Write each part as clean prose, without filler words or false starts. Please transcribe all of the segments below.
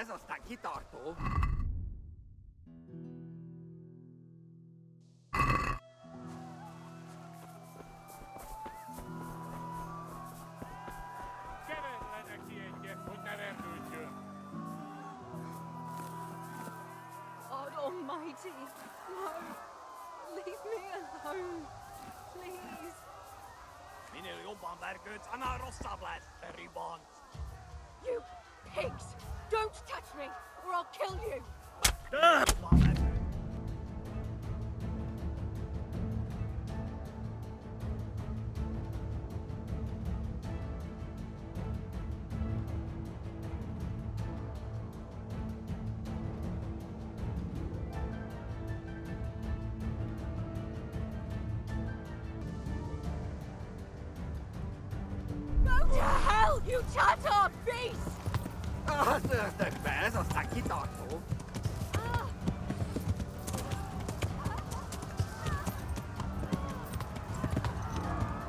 ez aztán kitartó. Keresd le neki egyet, hogy ne rendültsön. God Almighty, no. Leave me alone, please. Minél jobban vergődsz, annál rosszabb lesz, te ribant. You pigs! Don't touch me, or I'll kill you! Jobban vergődsz. Go to hell, you Tatar beast! Az ördögbe, ez aztán kitartó.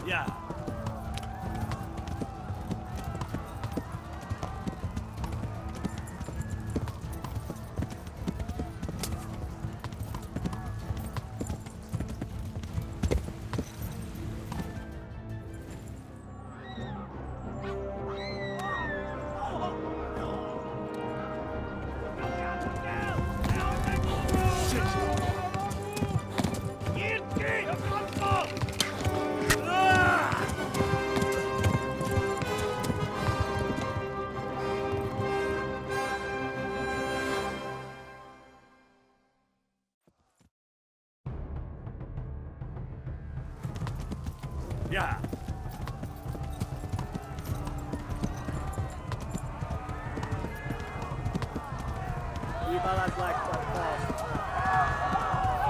Ja. Ja.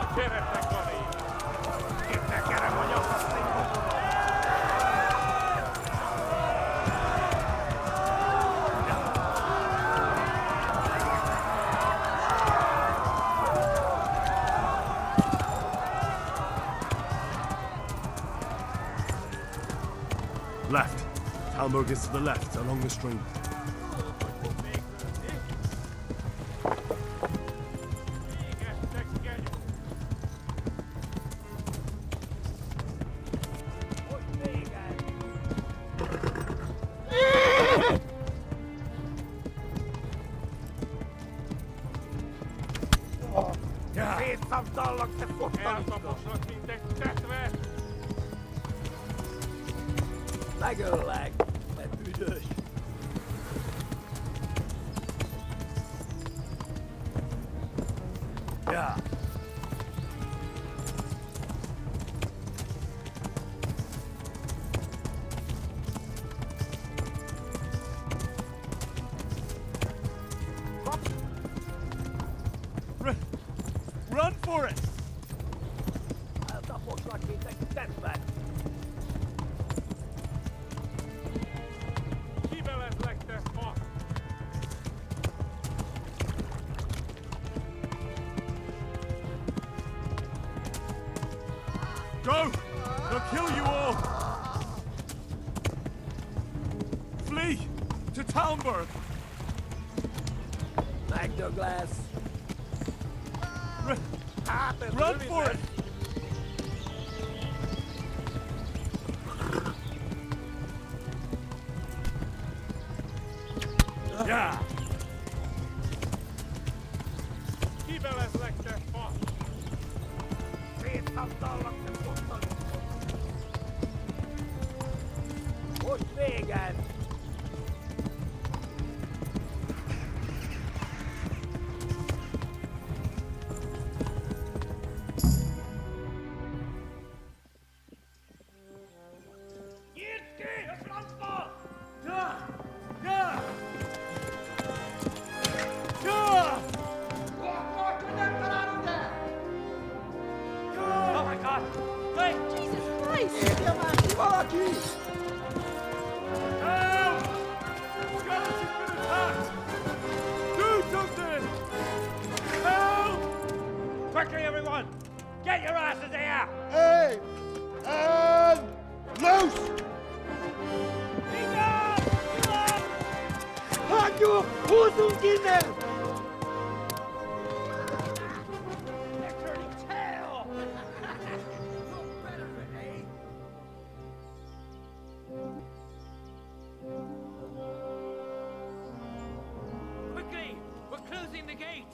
A cseretnek van így. Értek erre vagy azt Left. Talmberg is to the left, along the stream. Szétszabdallak, te fottalicska! Eltaposlak, mint egy tetre! Megöllek, te büdös! Ja. Run for it! Eltaposlak, mint egy tetre! Kivelezlek, te fa! Go! They'll kill you all! Flee! To Talmberg! Meg, Douglas! Run for it! Ja! Kivelezlek, te fa! Szétszabdallak, te fottalicska! Most véged! Nyitd ki a francba! Ja! Ja! Ja! Oh my God! Hey! Jesus Christ! Érje már ki valaki! Help! Skalitz has been attacked! Do something! Help! Quickly, everyone! Get your asses here! Hey! And loose! Enough! Enough! Hang You Husungine! They're turning tail! You're better, eh? Quickly! We're closing the gate!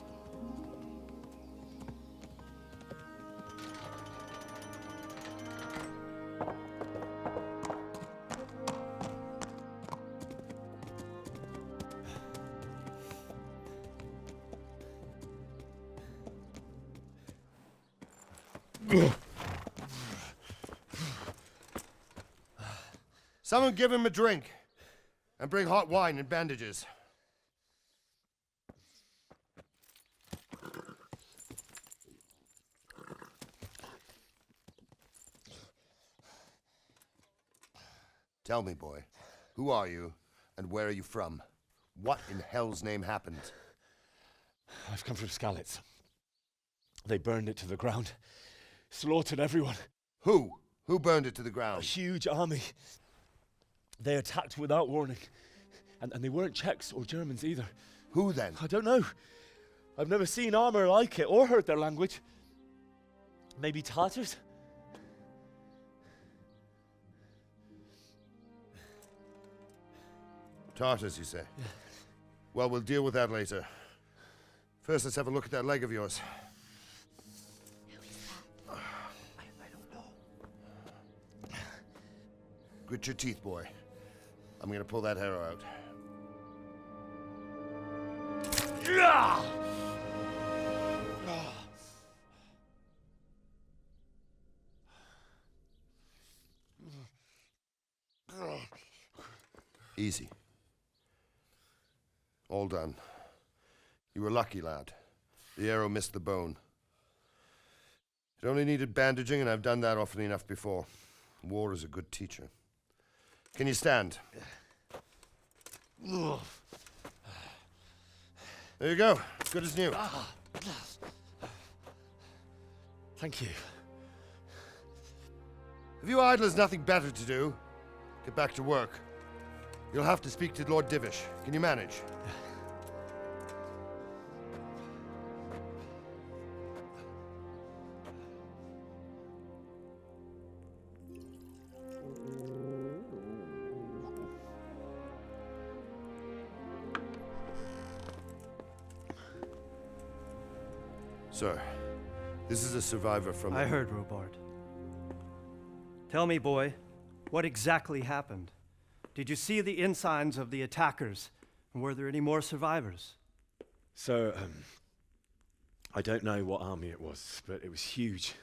Someone give him a drink. And bring hot wine and bandages. Tell me, boy, who are you and where are you from? What in hell's name happened? I've come from Skalitz. They burned it to the ground. Slaughtered everyone. Who? Who burned it to the A ground? huge army. They attacked without warning. And they weren't Czechs or Germans either. Who then? I don't know. I've never seen armor like it or heard their language. Maybe Tatars? Tartars, you say? Well, we'll deal with that later. First, let's have a look at that leg of yours. I don't know. Grit your teeth, boy. I'm gonna pull that arrow out. Easy. All done. You were lucky, lad. The arrow missed the bone. It only needed bandaging, and I've done that often enough before. War is a good teacher. Can you stand? There you go. Good as new. Thank you. If you idlers nothing better to do, get back to work. You'll have to speak to Lord Divish. Can you manage? Sir, this is a survivor from... I heard, Robard. Tell me, boy, what exactly happened? Did you see the ensigns of the attackers? And were there any more survivors? So, I don't know what army it was, but it was huge.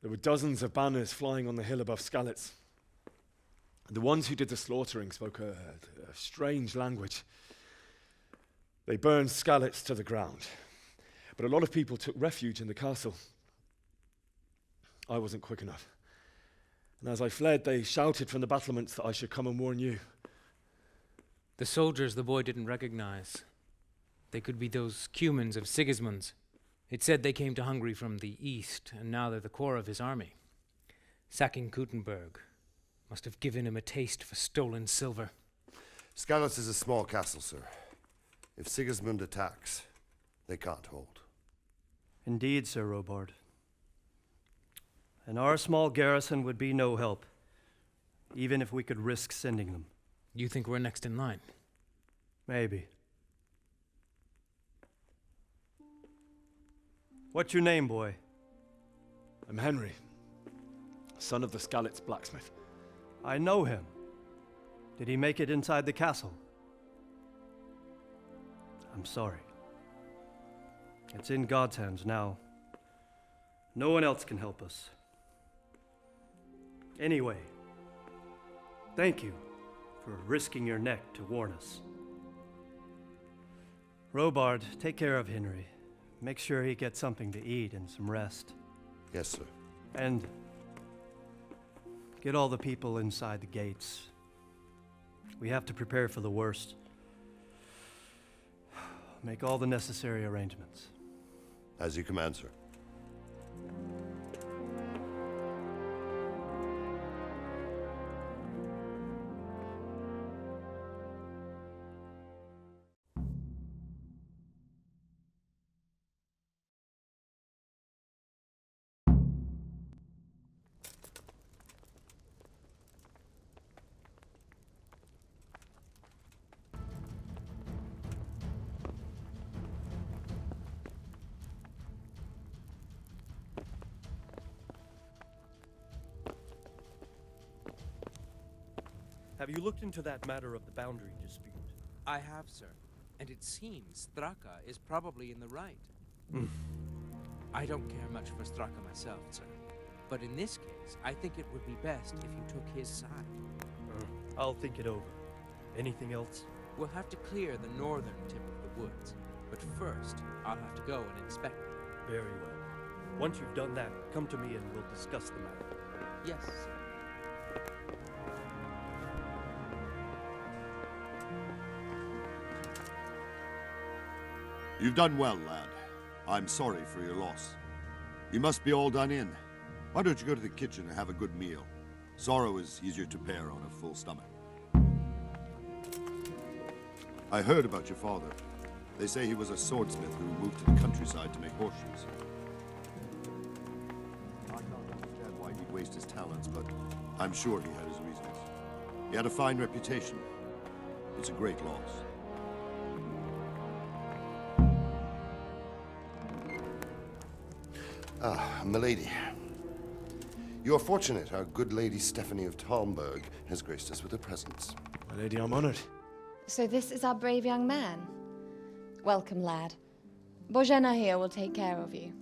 There were dozens of banners flying on the hill above Skalitz. The ones who did the slaughtering spoke a strange language. They burned Skalitz to the ground. But a lot of people took refuge in the castle. I wasn't quick enough. And as I fled, they shouted from the battlements that I should come and warn you. The soldiers the boy didn't recognize. They could be those Cumans of Sigismund's. It said they came to Hungary from the east, and now they're the core of his army. Sacking Kuttenberg must have given him a taste for stolen silver. Skalitz is a small castle, sir. If Sigismund attacks, they can't hold. Indeed, Sir Robard. And our small garrison would be no help, even if we could risk sending them. You think we're next in line? Maybe. What's your name, boy? I'm Henry, son of the Skalitz blacksmith. I know him. Did he make it inside the castle? I'm sorry. It's in God's hands now. No one else can help us. Anyway, thank you for risking your neck to warn us. Robard, take care of Henry. Make sure he gets something to eat and some rest. Yes, sir. And get all the people inside the gates. We have to prepare for the worst. Make all the necessary arrangements. As you command, sir. Have you looked into that matter of the boundary dispute? I have, sir. And it seems Straka is probably in the right. I don't care much for Straka myself, sir. But in this case, I think it would be best if you took his side. I'll think it over. Anything else? We'll have to clear the northern tip of the woods. But first, I'll have to go and inspect them. Very well. Once you've done that, come to me and we'll discuss the matter. Yes, sir. You've done well, lad. I'm sorry for your loss. You must be all done in. Why don't you go to the kitchen and have a good meal? Sorrow is easier to bear on a full stomach. I heard about your father. They say he was a swordsmith who moved to the countryside to make horseshoes. I can't understand why he'd waste his talents, but I'm sure he had his reasons. He had a fine reputation. It's a great loss. Ah, milady. You are fortunate our good lady Stephanie of Talmberg has graced us with her presence. My lady, I'm honored. So this is our brave young man. Welcome, lad. Bozhena here will take care of you.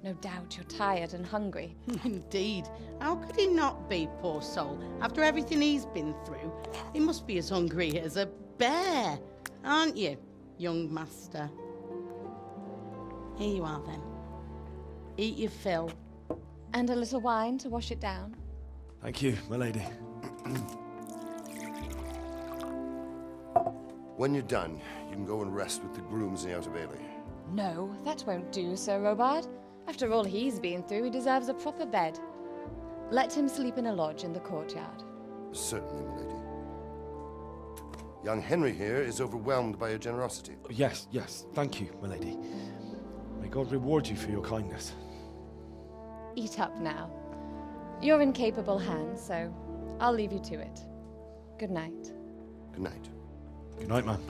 No doubt you're tired and hungry. Indeed. How could he not be, poor soul? After everything he's been through, he must be as hungry as a bear. Aren't you, young master? Here you are, then. Eat your fill. And a little wine to wash it down. Thank you, my lady. When you're done, you can go and rest with the grooms in the Outer Bailey. No, that won't do, Sir Robard. After all he's been through, he deserves a proper bed. Let him sleep in a lodge in the courtyard. Certainly, milady. Young Henry here is overwhelmed by your generosity. Yes, yes. Thank you, my lady. May God reward you for your kindness. Eat up now. You're in capable hands, so I'll leave you to it. Good night. Good night. Good night, man.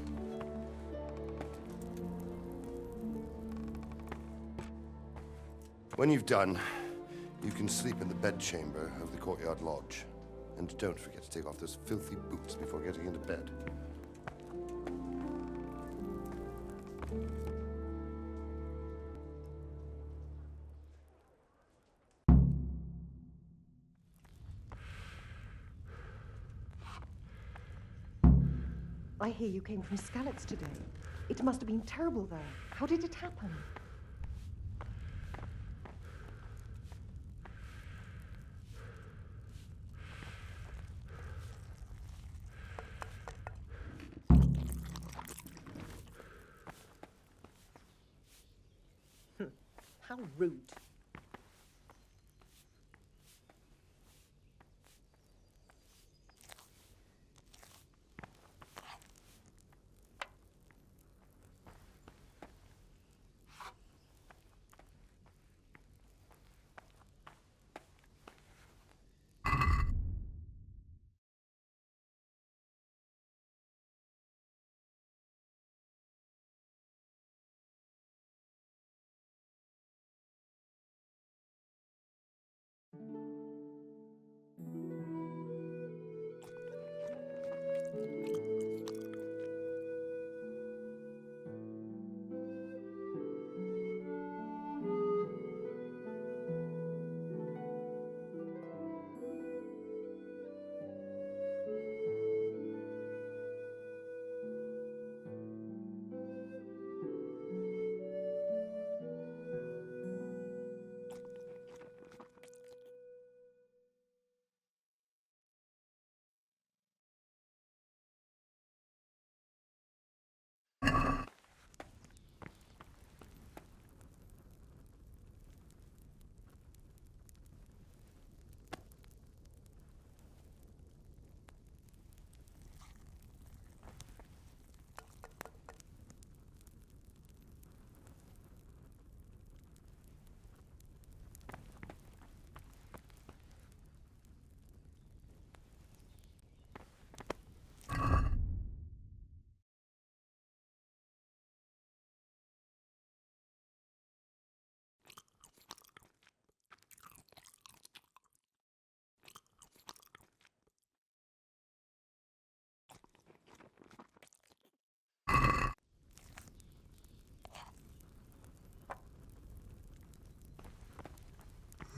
When you've done, you can sleep in the bedchamber of the courtyard lodge. And don't forget to take off those filthy boots before getting into bed. I hear you came from Skalitz today. It must have been terrible there. How did it happen? How rude.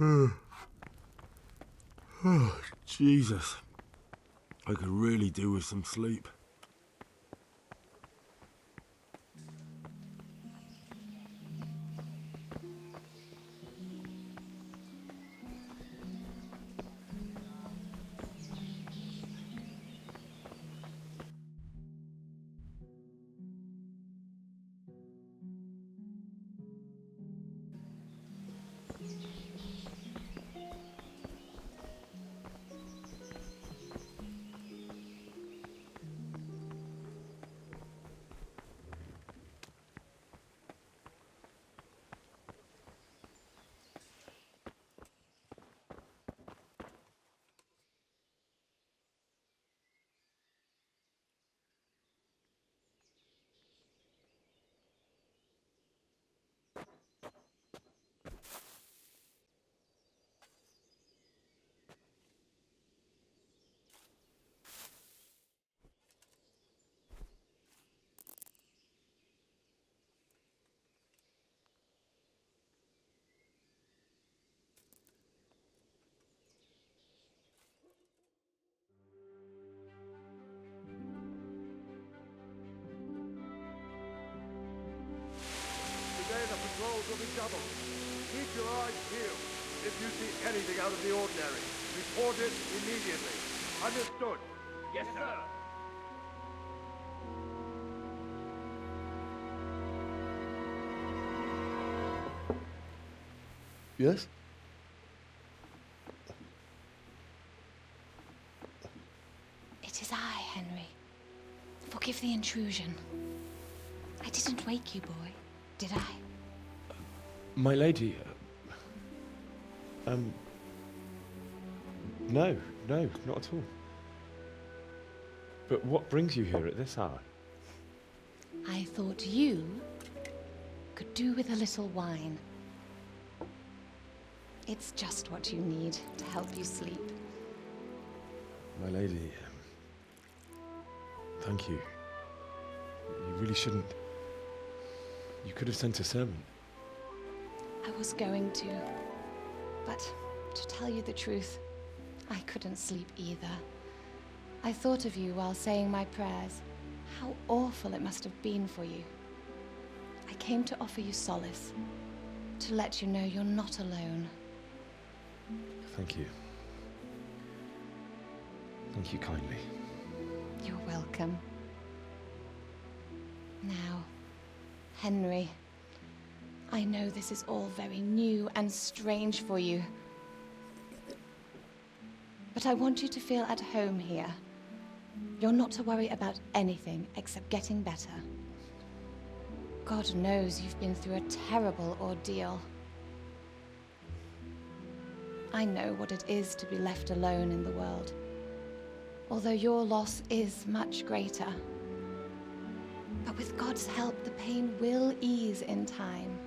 Oh, Jesus. I could really do with some sleep. Today the patrols will be doubled. Keep your eyes peeled. If you see anything out of the ordinary, report it immediately. Understood? Yes, sir. Yes? It is I, Henry. Forgive the intrusion. I didn't wake you, boy, did I? My lady, no, not at all. But what brings you here at this hour? I thought you could do with a little wine. It's just what you need to help you sleep. My lady, thank you. You really shouldn't. You could have sent a servant. I was going to, but to tell you the truth, I couldn't sleep either. I thought of you while saying my prayers. How awful it must have been for you. I came to offer you solace, to let you know you're not alone. Thank you. Thank you kindly. You're welcome. Now, Henry, I know this is all very new and strange for you, but I want you to feel at home here. You're not to worry about anything except getting better. God knows you've been through a terrible ordeal. I know what it is to be left alone in the world, although your loss is much greater. But with God's help, the pain will ease in time.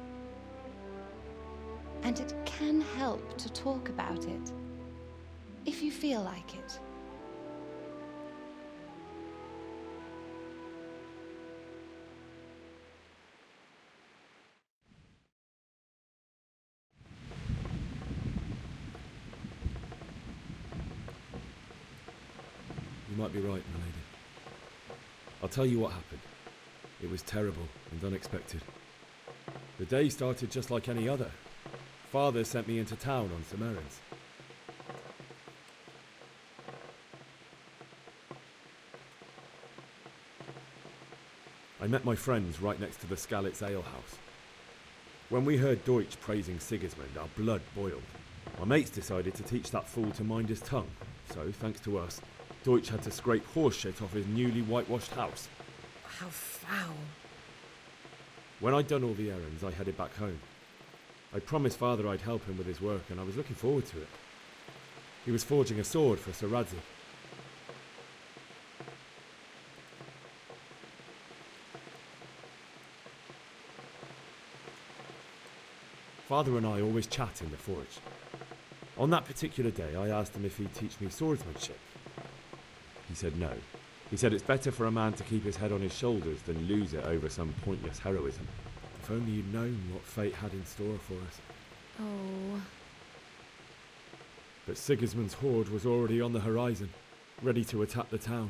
And it can help to talk about it, if you feel like it. You might be right, my lady. I'll tell you what happened. It was terrible and unexpected. The day started just like any other. Father sent me into town on some errands. I met my friends right next to the Skalitz alehouse. When we heard Deutsch praising Sigismund, our blood boiled. My mates decided to teach that fool to mind his tongue, so, thanks to us, Deutsch had to scrape horse shit off his newly whitewashed house. How foul. When I'd done all the errands, I headed back home. I promised Father I'd help him with his work, and I was looking forward to it. He was forging a sword for Sir Radzi. Father and I always chat in the forge. On that particular day, I asked him if he'd teach me swordsmanship. He said no. He said it's better for a man to keep his head on his shoulders than lose it over some pointless heroism. If only you'd known what fate had in store for us. Oh, but Sigismund's horde was already on the horizon, ready to attack the town.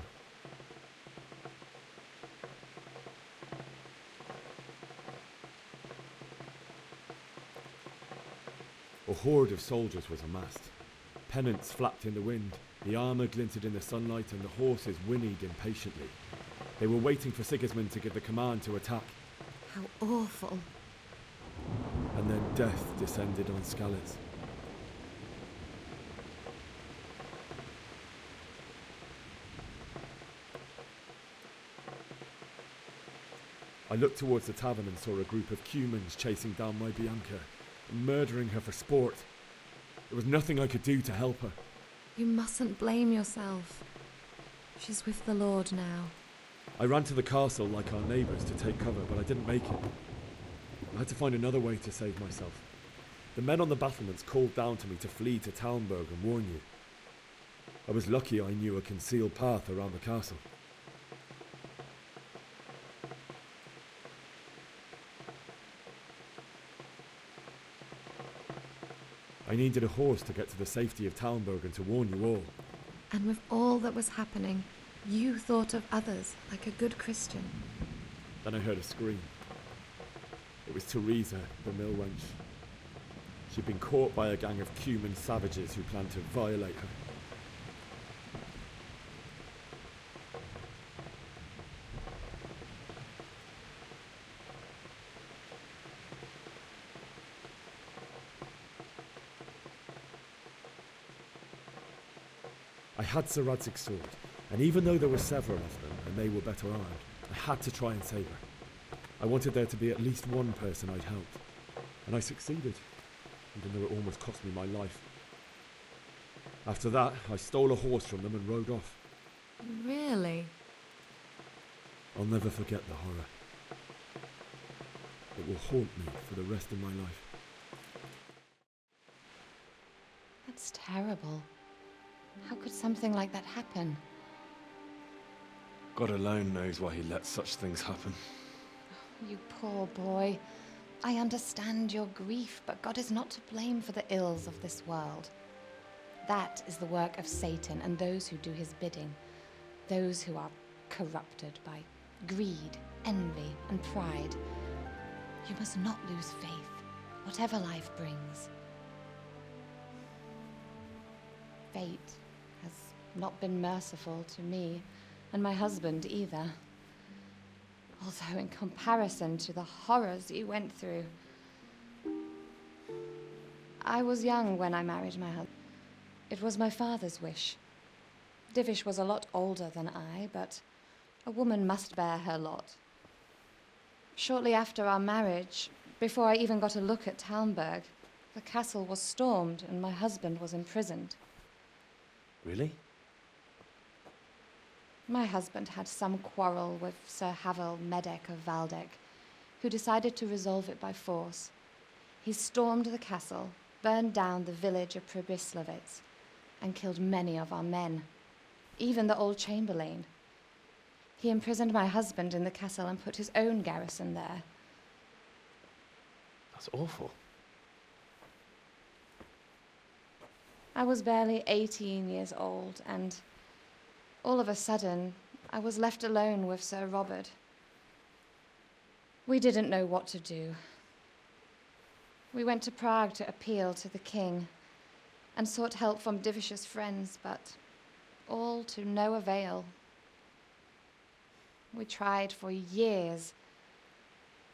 A horde of soldiers was amassed. Pennants flapped in the wind, the armour glinted in the sunlight, and the horses whinnied impatiently. They were waiting for Sigismund to give the command to attack. How awful. And then death descended on Skalitz. I looked towards the tavern and saw a group of Cumans chasing down my Bianca, murdering her for sport. There was nothing I could do to help her. You mustn't blame yourself. She's with the Lord now. I ran to the castle like our neighbours to take cover, but I didn't make it. I had to find another way to save myself. The men on the battlements called down to me to flee to Talmberg and warn you. I was lucky I knew a concealed path around the castle. I needed a horse to get to the safety of Talmberg and to warn you all. And with all that was happening, you thought of others like a good Christian. Then I heard a scream. It was Teresa, the mill wench. She'd been caught by a gang of Cuman savages who planned to violate her. I had Sir Radzig's sword, and even though there were several of them and they were better armed, I had to try and save her. I wanted there to be at least one person I'd helped, and I succeeded, even though it almost cost me my life. After that, I stole a horse from them and rode off. Really? I'll never forget the horror. It will haunt me for the rest of my life. That's terrible. How could something like that happen? God alone knows why he lets such things happen. You poor boy. I understand your grief, but God is not to blame for the ills of this world. That is the work of Satan and those who do his bidding. Those who are corrupted by greed, envy, and pride. You must not lose faith, whatever life brings. Fate has not been merciful to me, and my husband either. Although in comparison to the horrors you went through. I was young when I married my husband. It was my father's wish. Divish was a lot older than I, but a woman must bear her lot. Shortly after our marriage, before I even got a look at Talmberg, the castle was stormed and my husband was imprisoned. Really? My husband had some quarrel with Sir Havel Medek of Valdek, who decided to resolve it by force. He stormed the castle, burned down the village of Pribyslavitz, and killed many of our men, even the old chamberlain. He imprisoned my husband in the castle and put his own garrison there. That's awful. I was barely 18 years old, and all of a sudden, I was left alone with Sir Robert. We didn't know what to do. We went to Prague to appeal to the king and sought help from Divish's friends, but all to no avail. We tried for years,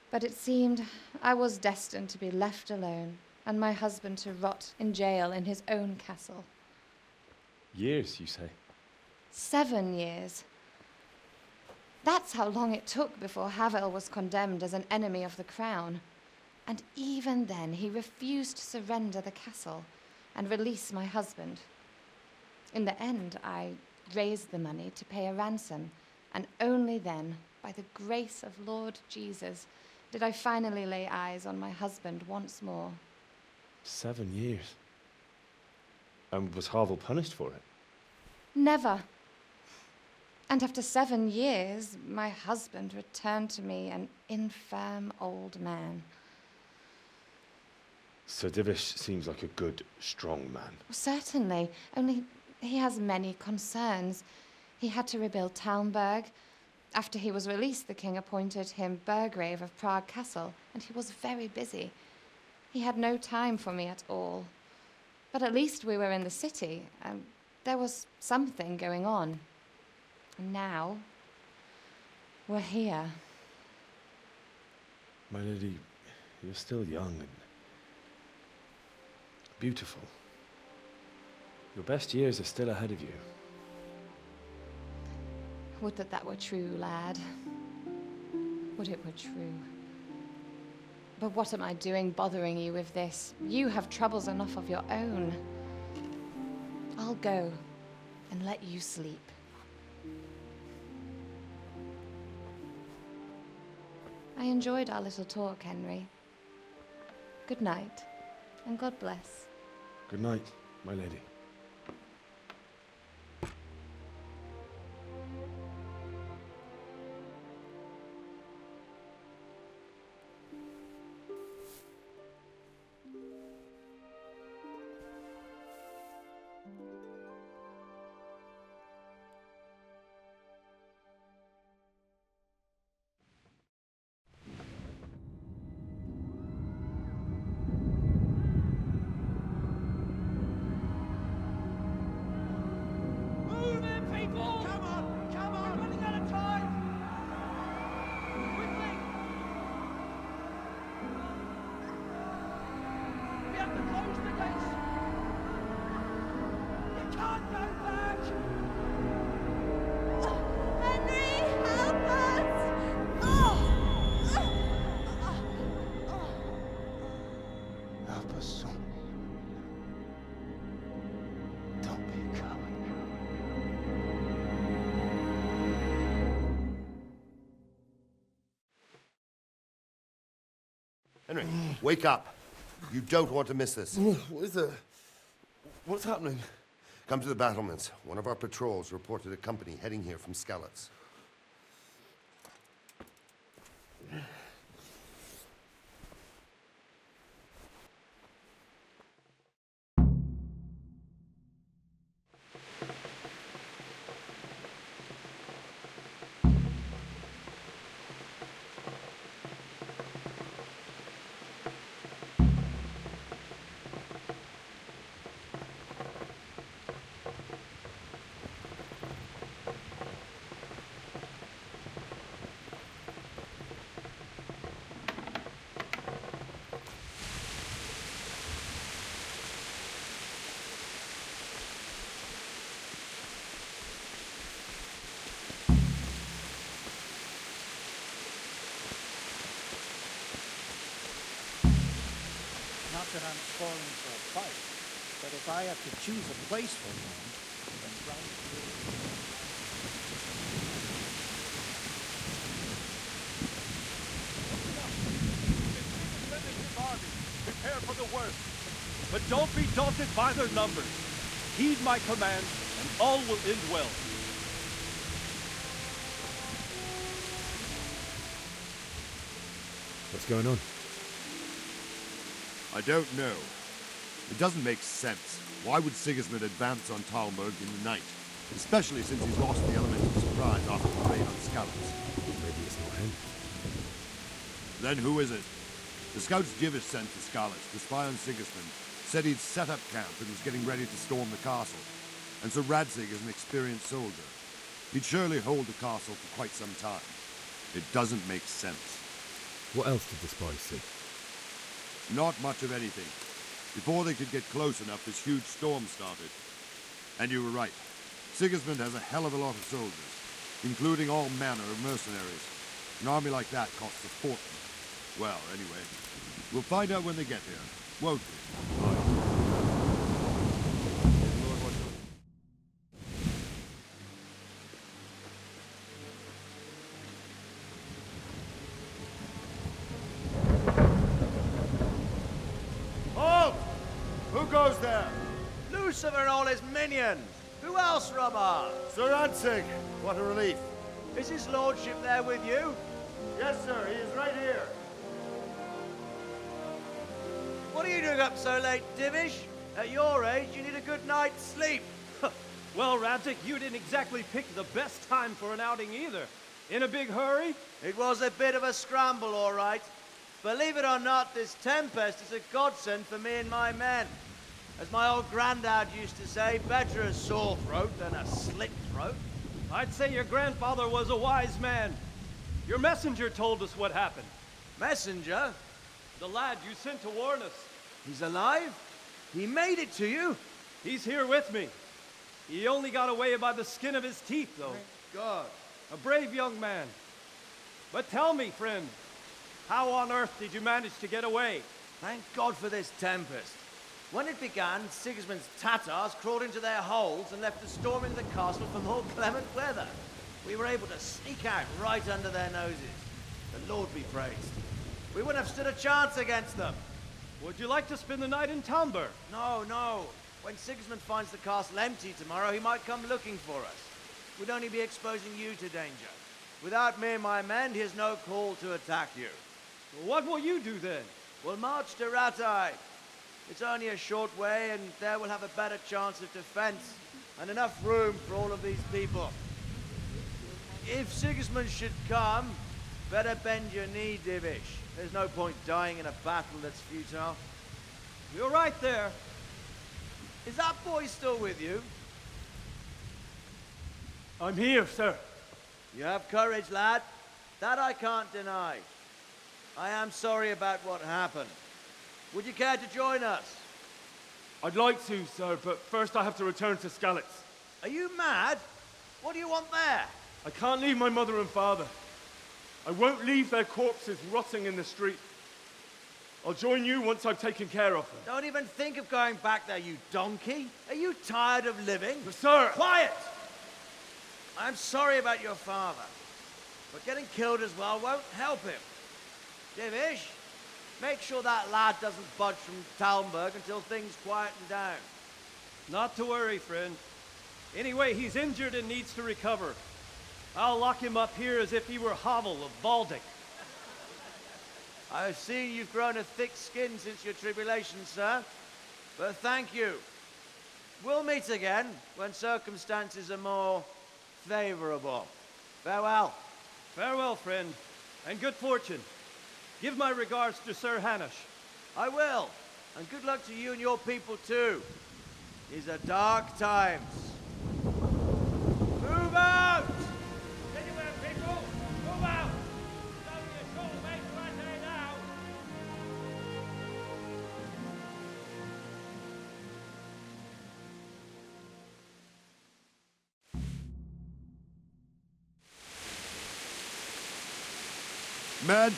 but it seemed I was destined to be left alone and my husband to rot in jail in his own castle. Years, you say? 7 years. That's how long it took before Havel was condemned as an enemy of the crown. And even then, he refused to surrender the castle and release my husband. In the end, I raised the money to pay a ransom, and only then, by the grace of Lord Jesus, did I finally lay eyes on my husband once more. 7 years? And was Havel punished for it? Never. And after 7 years, my husband returned to me an infirm old man. Sir Divish seems like a good, strong man. Certainly, only he has many concerns. He had to rebuild Talmberg. After he was released, the king appointed him Burgrave of Prague Castle, and he was very busy. He had no time for me at all. But at least we were in the city, and there was something going on. And now, we're here. My lady, you're still young and beautiful. Your best years are still ahead of you. Would that that were true, lad. Would it were true. But what am I doing bothering you with this? You have troubles enough of your own. I'll go and let you sleep. I enjoyed our little talk, Henry. Good night, and God bless. Good night, my lady. Henry, wake up. You don't want to miss this. What is it? What's happening? Come to the battlements. One of our patrols reported a company heading here from Skalitz. Not that I'm spoiling for a fight, but if I have to choose a place for one, then right Prepare for the worst. But don't be daunted by their numbers. Heed my command, and all will end well. What's going on? I don't know. It doesn't make sense. Why would Sigismund advance on Talmberg in the night? Especially since he's lost the element of surprise after the raid on Skalitz. Maybe it's not him. Then who is it? The scouts Divish sent to Skalitz to spy on Sigismund said he'd set up camp and was getting ready to storm the castle. And so Radzig is an experienced soldier. He'd surely hold the castle for quite some time. It doesn't make sense. What else did the spies see? Not much of anything. Before they could get close enough, this huge storm started. And you were right. Sigismund has a hell of a lot of soldiers, including all manner of mercenaries. An army like that costs a fortune. Well, anyway, we'll find out when they get here, won't we? Halt! Who goes there? Lucifer and all his minions. Who else, Robert? Sir Radzig. What a relief. Is his lordship there with you? Yes, sir. He is right here. What are you doing up so late, Divish? At your age, you need a good night's sleep. Well, Radzik, you didn't exactly pick the best time for an outing either. In a big hurry? It was a bit of a scramble, all right. Believe it or not, this tempest is a godsend for me and my men. As my old granddad used to say, better a sore throat than a slit throat. I'd say your grandfather was a wise man. Your messenger told us what happened. Messenger? The lad you sent to warn us. He's alive? He made it to you? He's here with me. He only got away by the skin of his teeth, though. Thank God. A brave young man. But tell me, friend, how on earth did you manage to get away? Thank God for this tempest. When it began, Sigismund's Tatars crawled into their holes and left the storming of the castle for more clement weather. We were able to sneak out right under their noses. The Lord be praised. We wouldn't have stood a chance against them. Would you like to spend the night in Talmberg? No, no. When Sigismund finds the castle empty tomorrow, he might come looking for us. We'd only be exposing you to danger. Without me and my men, he has no call to attack you. What will you do then? We'll march to Ratai. It's only a short way, and there we'll have a better chance of defense and enough room for all of these people. If Sigismund should come, better bend your knee, Divish. There's no point dying in a battle that's futile. You're right there. Is that boy still with you? I'm here, sir. You have courage, lad. That I can't deny. I am sorry about what happened. Would you care to join us? I'd like to, sir, but first I have to return to Skalitz. Are you mad? What do you want there? I can't leave my mother and father. I won't leave their corpses rotting in the street. I'll join you once I've taken care of them. Don't even think of going back there, you donkey. Are you tired of living? But sir! Quiet! I'm sorry about your father, but getting killed as well won't help him. Divish, make sure that lad doesn't budge from Talmberg until things quieten down. Not to worry, friend. Anyway, he's injured and needs to recover. I'll lock him up here as if he were Havel of Baldic. I've seen you've grown a thick skin since your tribulation, sir. But thank you. We'll meet again when circumstances are more favorable. Farewell. Farewell, friend, and good fortune. Give my regards to Sir Hanush. I will. And good luck to you and your people, too. These are dark times. Move out! Anywhere, people! Move out! It's only a short way to Ratai now! Men,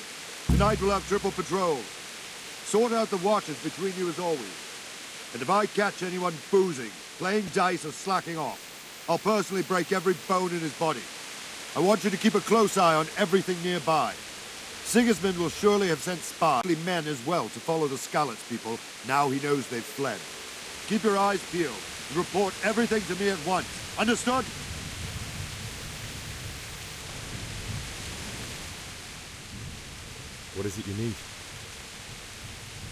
tonight we'll have triple patrol. Sort out the watches between you as always. And if I catch anyone boozing, playing dice or slacking off, I'll personally break every bone in his body. I want you to keep a close eye on everything nearby. Sigismund will surely have sent spies, men as well, to follow the Skalitz people, now he knows they've fled. Keep your eyes peeled and report everything to me at once. Understood? What is it you need?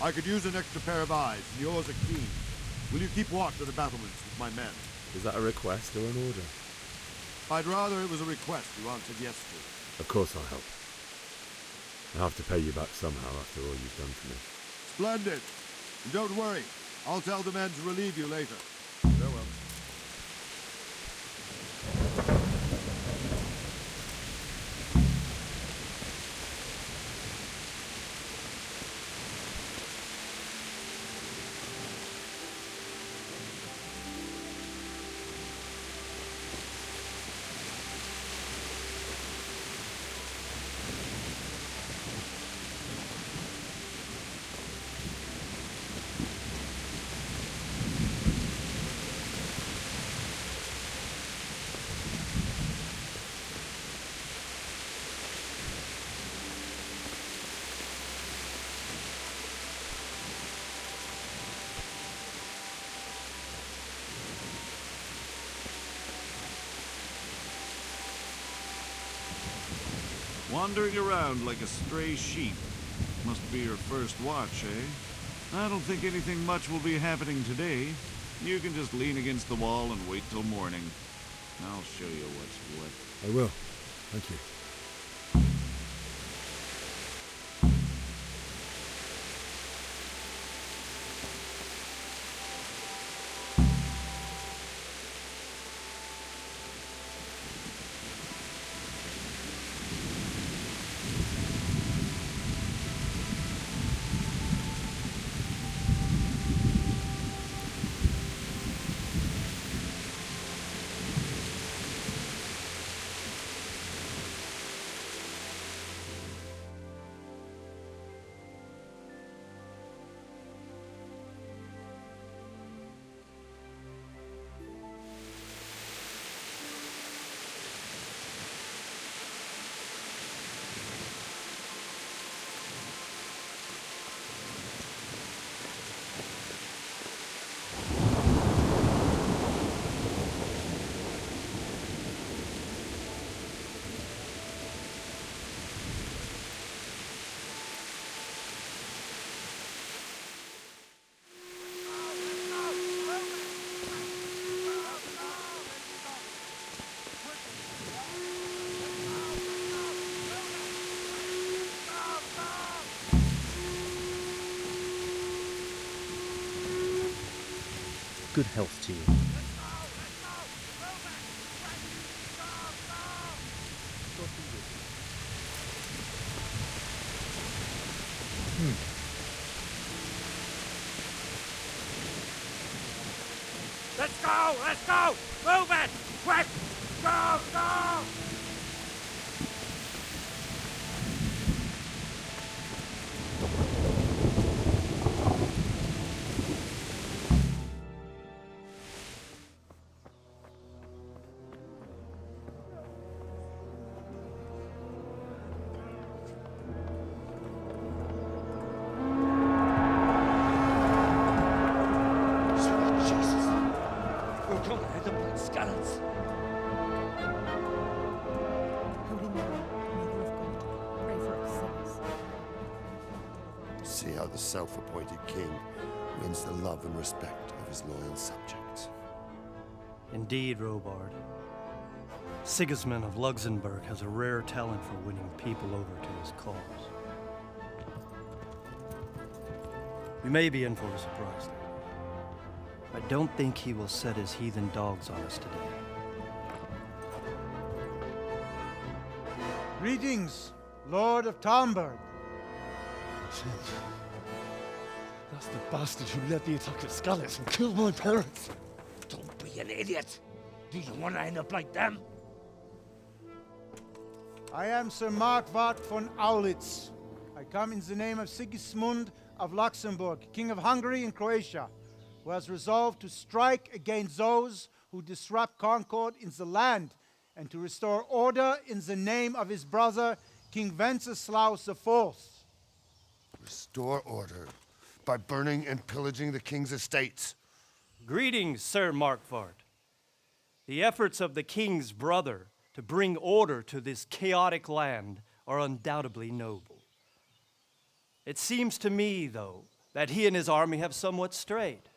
I could use an extra pair of eyes, and yours are keen. Will you keep watch of the battlements with my men? Is that a request or an order? I'd rather it was a request you answered yes to. Of course I'll help. I have to pay you back somehow after all you've done for me. Splendid. And don't worry, I'll tell the men to relieve you later. Farewell. Wandering around like a stray sheep. Must be your first watch, eh? I don't think anything much will be happening today. You can just lean against the wall and wait till morning. I'll show you what's what. I will. Thank you. Good health to you. Let's go! Let's go! Move it! Quick! Go! Go! See how the self-appointed king wins the love and respect of his loyal subjects. Indeed, Robard. Sigismund of Luxembourg has a rare talent for winning people over to his cause. We may be in for a surprise, though. I don't think he will set his heathen dogs on us today. Greetings, Lord of Talmberg. That's the bastard who led the attack at Skalitz and killed my parents. Don't be an idiot. Do you want to end up like them? I am Sir Markwart von Aulitz. I come in the name of Sigismund of Luxembourg, King of Hungary and Croatia, who has resolved to strike against those who disrupt concord in the land and to restore order in the name of his brother, King Wenceslaus IV. Restore order by burning and pillaging the king's estates. Greetings, Sir Markwart. The efforts of the king's brother to bring order to this chaotic land are undoubtedly noble. It seems to me, though, that he and his army have somewhat strayed.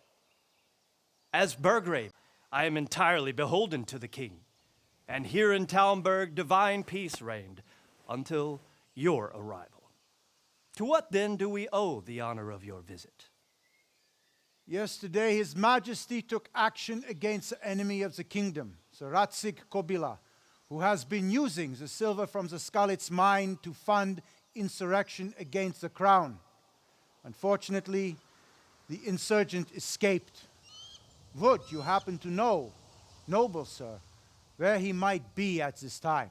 As Burgrave, I am entirely beholden to the king, and here in Talmberg divine peace reigned until your arrival. To what then do we owe the honor of your visit? Yesterday, His Majesty took action against the enemy of the kingdom, Sir Radzig Kobyla, who has been using the silver from the Skalitz mine to fund insurrection against the crown. Unfortunately, the insurgent escaped. Would you happen to know, noble sir, where he might be at this time?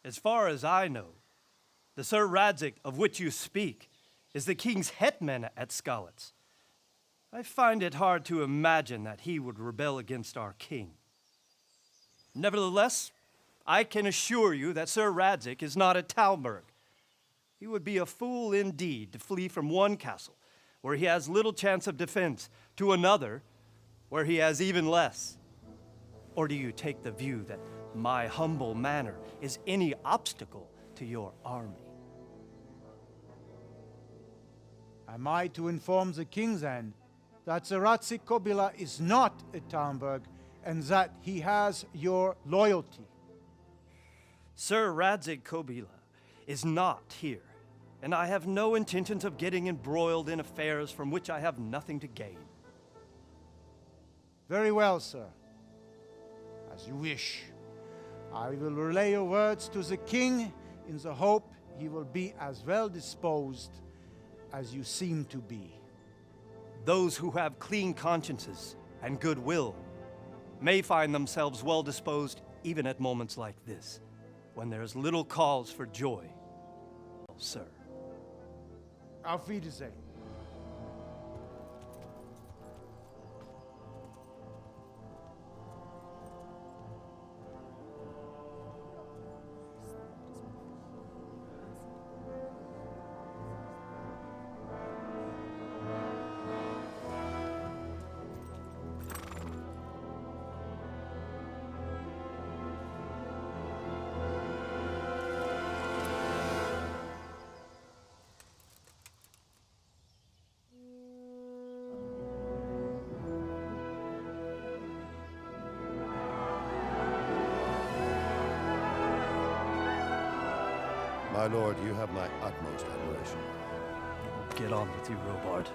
As far as I know, the Sir Radzig of which you speak is the king's hetman at Skalitz. I find it hard to imagine that he would rebel against our king. Nevertheless, I can assure you that Sir Radzig is not at Talmberg. He would be a fool indeed to flee from one castle, where he has little chance of defense, to another, where he has even less. Or do you take the view that my humble manner is any obstacle to your army? Am I to inform the king then that the Ratzik Kobila is not at Talmberg and that he has your loyalty? Sir Radzig Kobila is not here, and I have no intention of getting embroiled in affairs from which I have nothing to gain. Very well, sir. As you wish. I will relay your words to the king in the hope he will be as well disposed as you seem to be. Those who have clean consciences and goodwill may find themselves well disposed even at moments like this, when there is little cause for joy, sir. Auf Wiedersehen. My lord, you have my utmost admiration. Get on with you, Robard.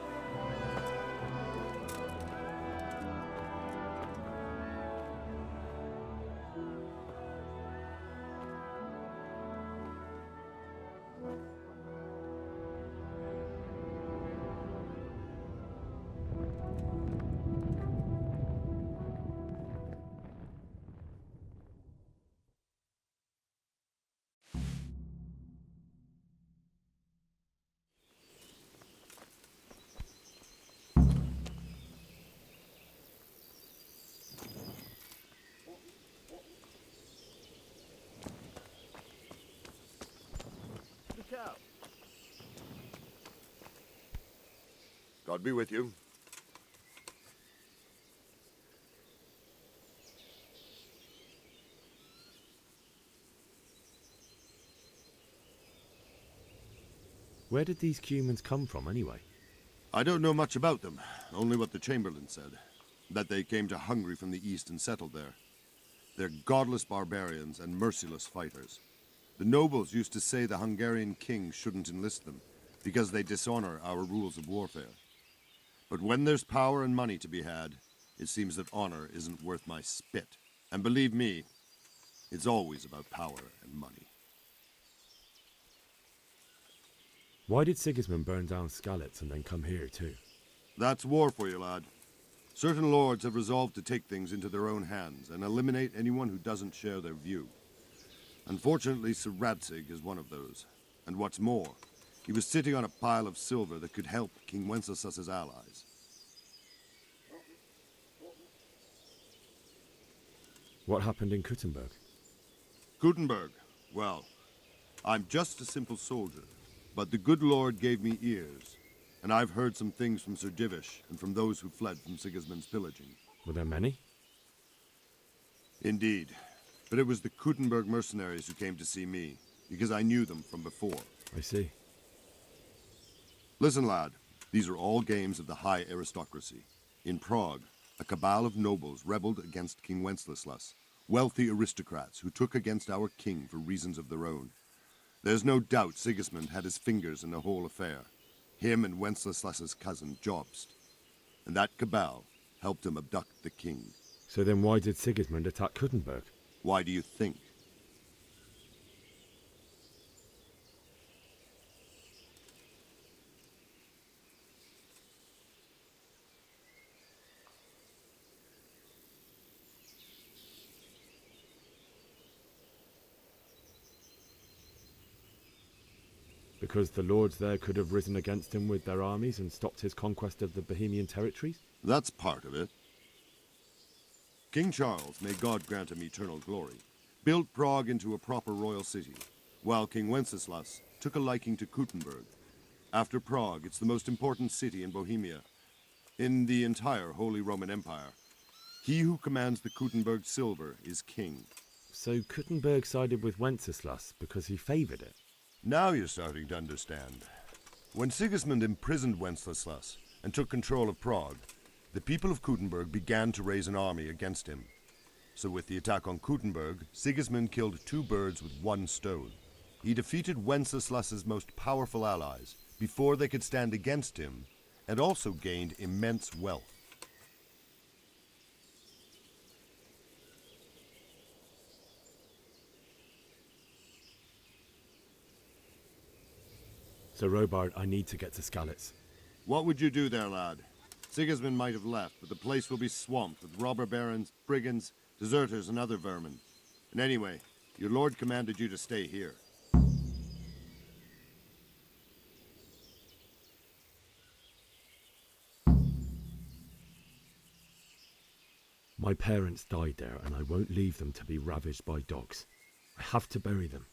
God be with you. Where did these Cumans come from, anyway? I don't know much about them, only what the Chamberlain said. That they came to Hungary from the east and settled there. They're godless barbarians and merciless fighters. The nobles used to say the Hungarian king shouldn't enlist them, because they dishonor our rules of warfare. But when there's power and money to be had, it seems that honor isn't worth my spit. And believe me, it's always about power and money. Why did Sigismund burn down Skalitz and then come here too? That's war for you, lad. Certain lords have resolved to take things into their own hands and eliminate anyone who doesn't share their view. Unfortunately, Sir Radzig is one of those. And what's more, he was sitting on a pile of silver that could help King Wenceslaus's allies. What happened in Kuttenberg? Kuttenberg? Well, I'm just a simple soldier, but the good Lord gave me ears, and I've heard some things from Sir Divish and from those who fled from Sigismund's pillaging. Were there many? Indeed, but it was the Kuttenberg mercenaries who came to see me, because I knew them from before. I see. Listen, lad, these are all games of the high aristocracy. In Prague, a cabal of nobles rebelled against King Wenceslaus, wealthy aristocrats who took against our king for reasons of their own. There's no doubt Sigismund had his fingers in the whole affair. Him and Wenceslaus's cousin, Jobst. And that cabal helped him abduct the king. So then why did Sigismund attack Kuttenberg? Why do you think? Because the lords there could have risen against him with their armies and stopped his conquest of the Bohemian territories? That's part of it. King Charles, may God grant him eternal glory, built Prague into a proper royal city, while King Wenceslaus took a liking to Kuttenberg. After Prague, it's the most important city in Bohemia, in the entire Holy Roman Empire. He who commands the Kuttenberg silver is king. So Kuttenberg sided with Wenceslaus because he favored it? Now you're starting to understand. When Sigismund imprisoned Wenceslaus and took control of Prague, the people of Kuttenberg began to raise an army against him. So with the attack on Kuttenberg, Sigismund killed 2 birds with 1 stone. He defeated Wenceslaus's most powerful allies before they could stand against him, and also gained immense wealth. Sir Robard, I need to get to Skalitz. What would you do there, lad? Sigismund might have left, but the place will be swamped with robber barons, brigands, deserters, and other vermin. And anyway, your lord commanded you to stay here. My parents died there, and I won't leave them to be ravaged by dogs. I have to bury them.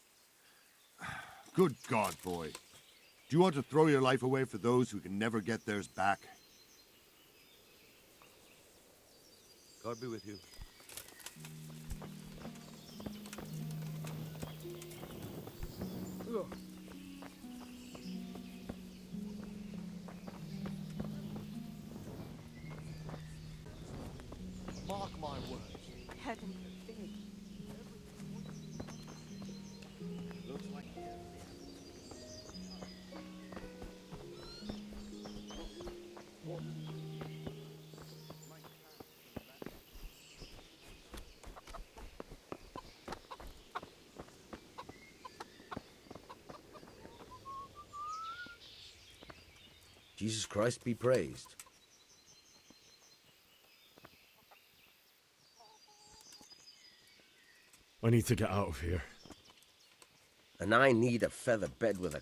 Good God, boy. Do you want to throw your life away for those who can never get theirs back? God be with you. Mark my words. Heaven forbid. Looks like Jesus Christ be praised. I need to get out of here. And I need a feather bed with a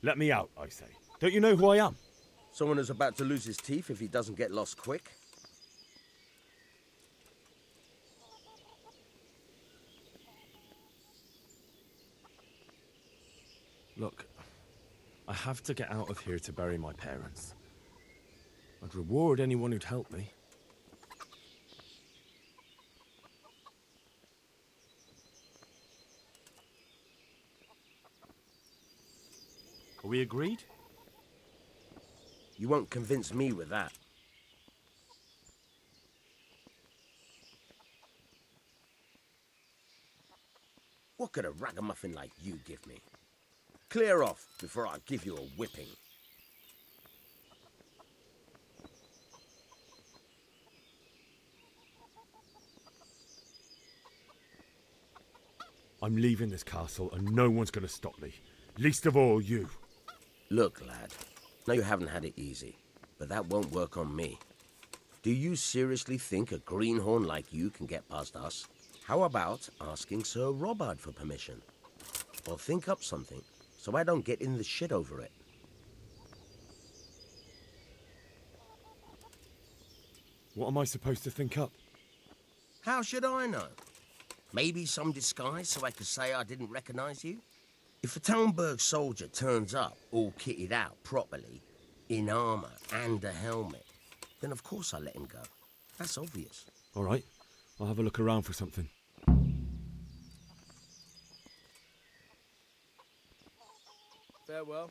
Let me out, I say. Don't you know who I am? Someone who's about to lose his teeth if he doesn't get lost quick. Look, I have to get out of here to bury my parents. I'd reward anyone who'd help me. Are we agreed? You won't convince me with that. What could a ragamuffin like you give me? Clear off before I give you a whipping. I'm leaving this castle and no one's going to stop me. Least of all you. Look, lad. Know you haven't had it easy, but that won't work on me. Do you seriously think a greenhorn like you can get past us? How about asking Sir Robard for permission? Or think up something, so I don't get in the shit over it. What am I supposed to think up? How should I know? Maybe some disguise so I could say I didn't recognize you? If a Talmberg soldier turns up all kitted out properly, in armor and a helmet, then of course I let him go. That's obvious. All right, I'll have a look around for something. Farewell.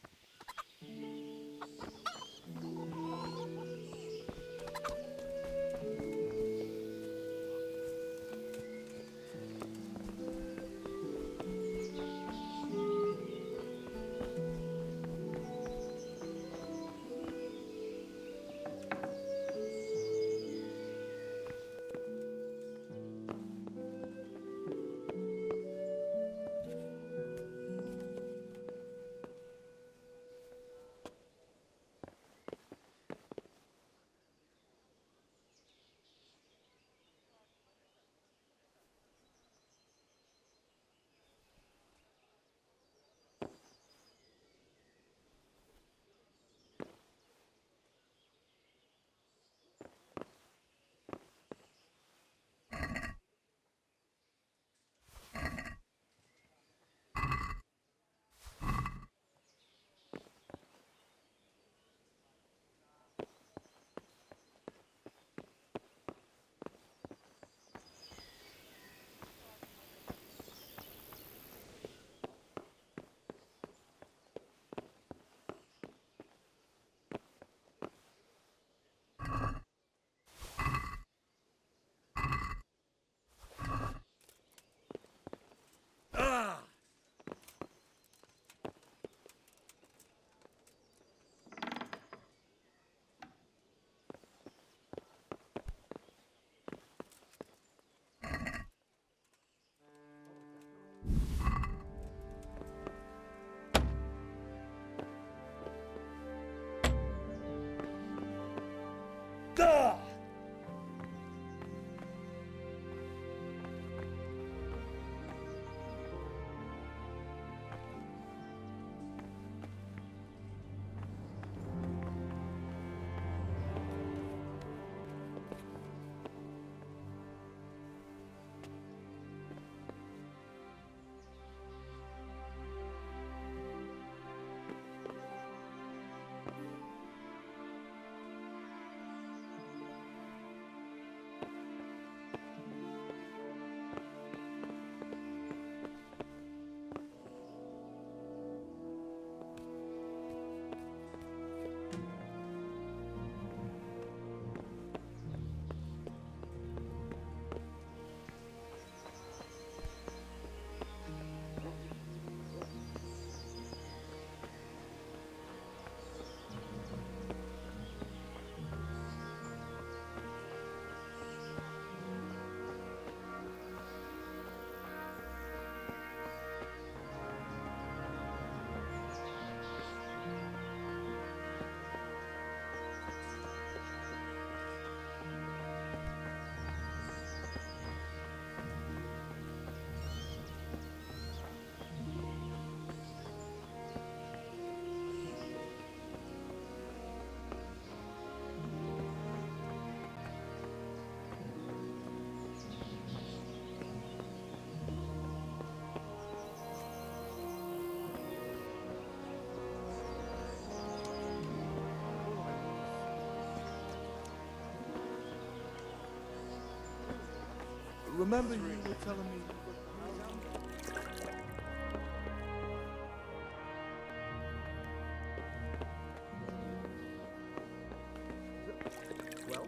Remember you were telling me... Well?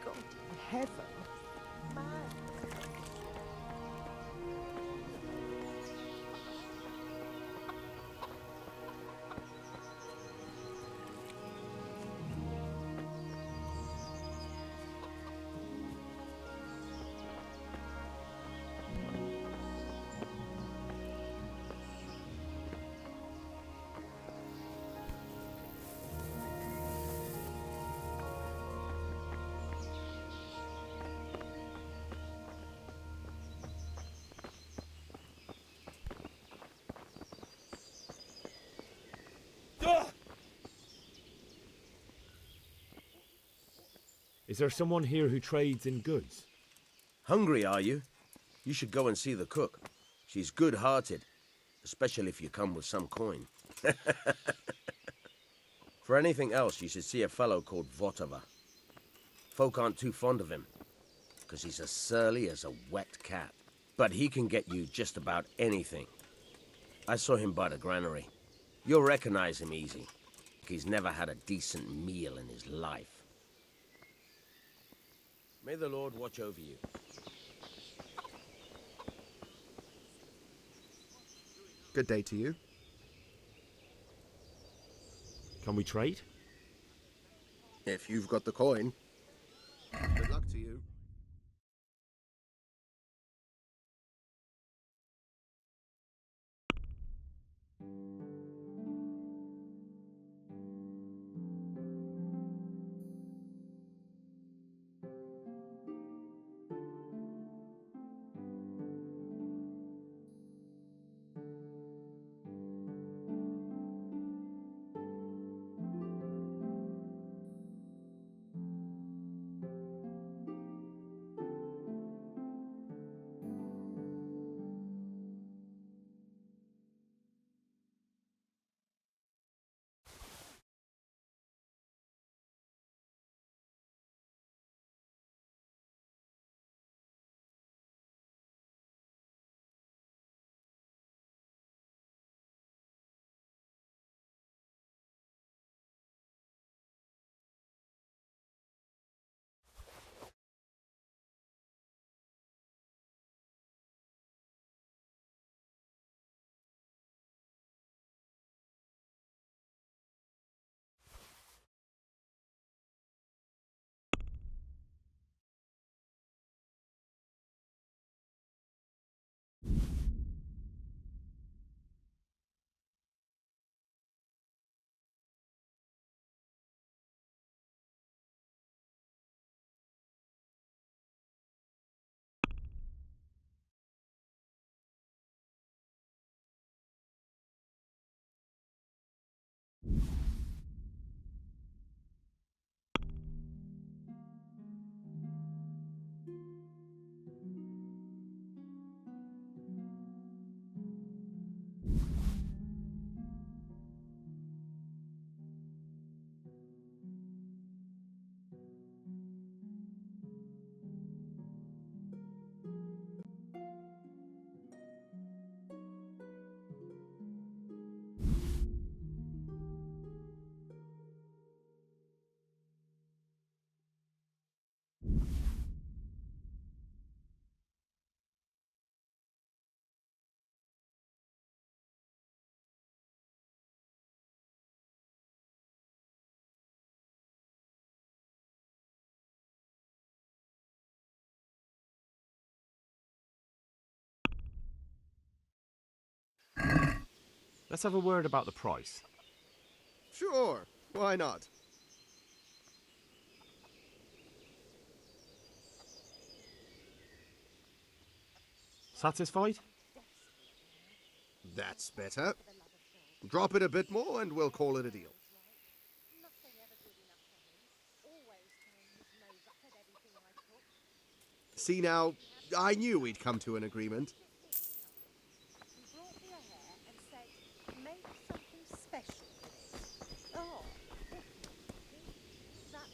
God in heaven. Man. Is there someone here who trades in goods? Hungry, are you? You should go and see the cook. She's good-hearted, especially if you come with some coin. For anything else, you should see a fellow called Votava. Folk aren't too fond of him, because he's as surly as a wet cat. But he can get you just about anything. I saw him by the granary. You'll recognize him easy. He's never had a decent meal in his life. May the Lord watch over you. Good day to you. Can we trade? If you've got the coin. Good luck to you. Let's have a word about the price. Sure, why not? Satisfied? That's better. Drop it a bit more and we'll call it a deal. See now, I knew we'd come to an agreement. He brought me a hair and said, make something special with it. Oh, that's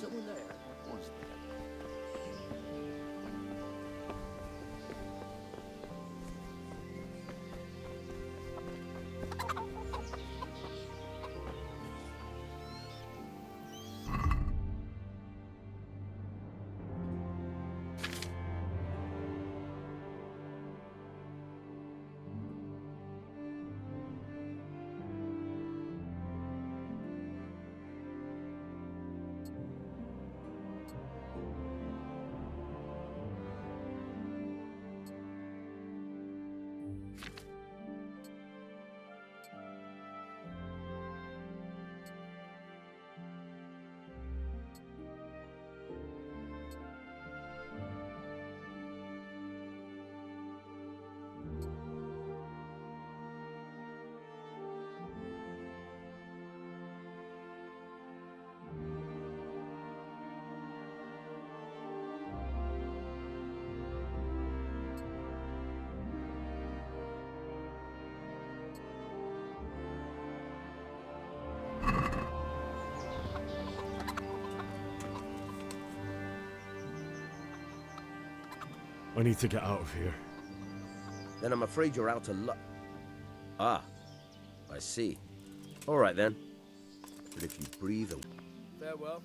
someone there. What was that? I need to get out of here. Then I'm afraid you're out to luck. Ah, I see. All right then. But if you breathe a... Farewell.